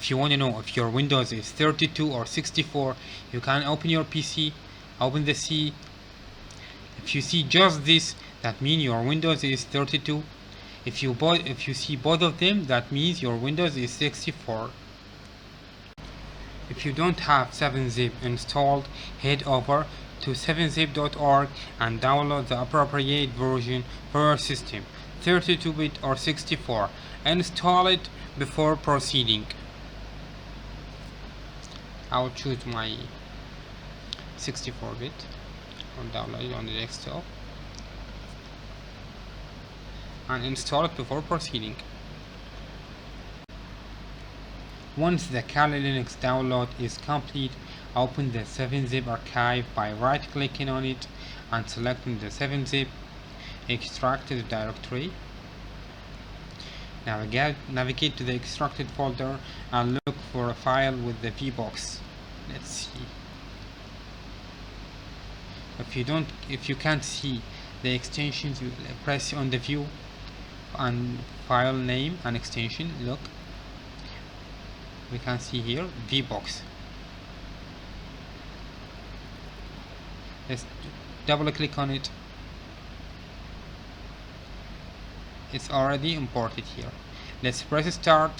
If you want to know if your Windows is 32 or 64, you can open your PC, open the C. If you see just this, that means your Windows is 32. If you see both of them, that means your Windows is 64. If you don't have 7-zip installed, head over to 7zip.org and download the appropriate version for your system, 32-bit or 64. Install it before proceeding. I'll choose my 64-bit. I'll download it on the desktop and install it before proceeding. Once the Kali Linux download is complete, open the 7-zip archive by right-clicking on it and selecting the 7-zip extracted directory. Navigate to the extracted folder and look for a file with the VirtualBox. Let's see. If you can't see the extensions, you press on the view and file name and extension. Look, we can see here VirtualBox. Let's double click on it. It's already imported here. Let's press start.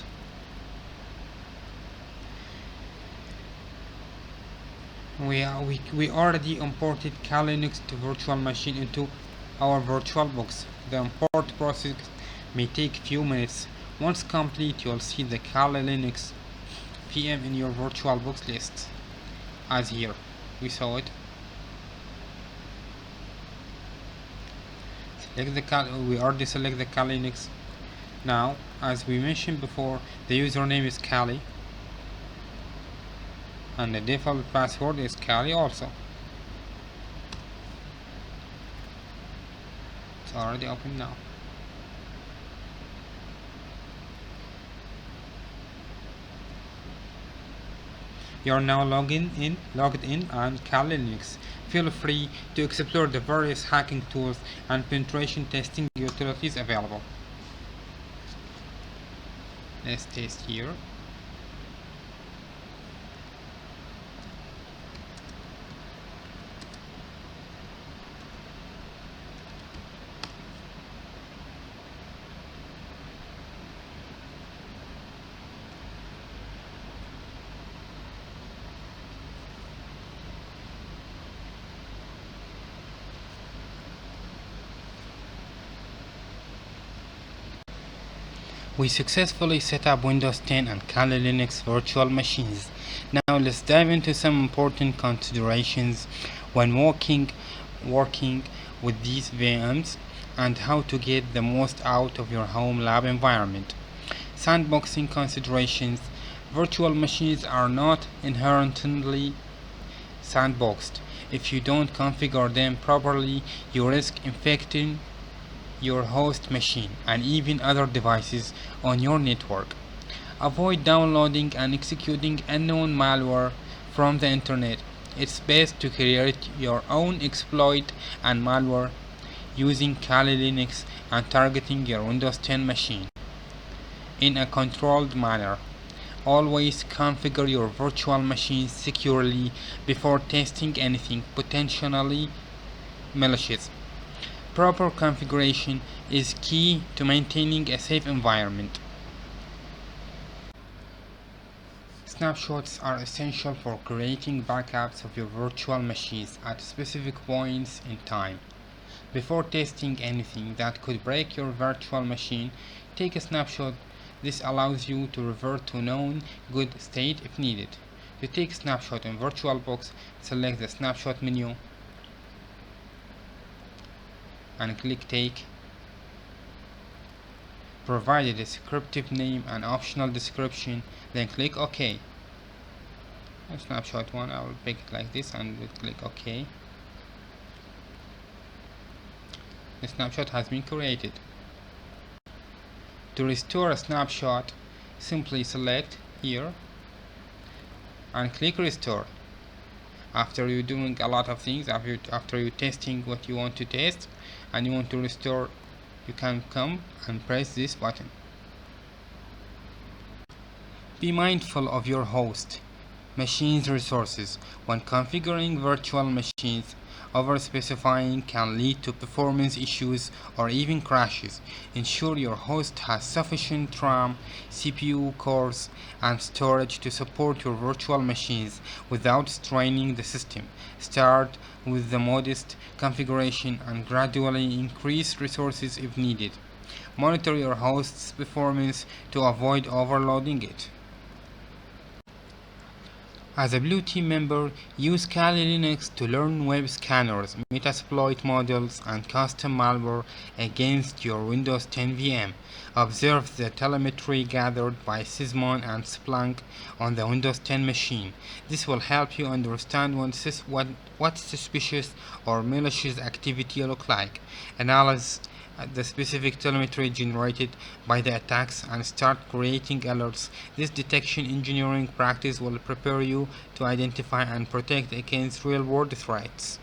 We already imported Kali Linux to virtual machine into our VirtualBox. The import process may take few minutes. Once complete, you'll see the Kali Linux VM in your VirtualBox list, as here we saw it. We already select the Kali Linux. Now, as we mentioned before, the username is Kali and the default password is Kali also. It's already open now. You are now logged in on Kali Linux. Feel free to explore the various hacking tools and penetration testing utilities available. Let's test here. We successfully set up Windows 10 and Kali Linux virtual machines. Now let's dive into some important considerations when working with these VMs and how to get the most out of your home lab environment. Sandboxing considerations. Virtual machines are not inherently sandboxed. If you don't configure them properly, you risk infecting your host machine and even other devices on your network. Avoid downloading and executing unknown malware from the internet. It's best to create your own exploit and malware using Kali Linux and targeting your Windows 10 machine in a controlled manner. Always configure your virtual machines securely before testing anything potentially malicious. Proper configuration is key to maintaining a safe environment. Snapshots are essential for creating backups of your virtual machines at specific points in time. Before testing anything that could break your virtual machine, take a snapshot. This allows you to revert to known good state if needed. To take a snapshot in VirtualBox, select the snapshot menu and click Take. Provide a descriptive name and optional description, then click OK. Snapshot 1, I will pick it like this and click OK. The snapshot has been created. To restore a snapshot, simply select here and click Restore. After you're doing a lot of things, after you're testing what you want to test and you want to restore, you can come and press this button. Be mindful of your host machine's resources. When configuring virtual machines, overspecifying can lead to performance issues or even crashes. Ensure your host has sufficient RAM, CPU cores, and storage to support your virtual machines without straining the system. Start with the modest configuration and gradually increase resources if needed. Monitor your host's performance to avoid overloading it. As a Blue Team member, use Kali Linux to learn web scanners, Metasploit models, and custom malware against your Windows 10 VM. Observe the telemetry gathered by Sysmon and Splunk on the Windows 10 machine. This will help you understand what suspicious or malicious activity look like. Analyze the specific telemetry generated by the attacks and start creating alerts. This detection engineering practice will prepare you to identify and protect against real-world threats.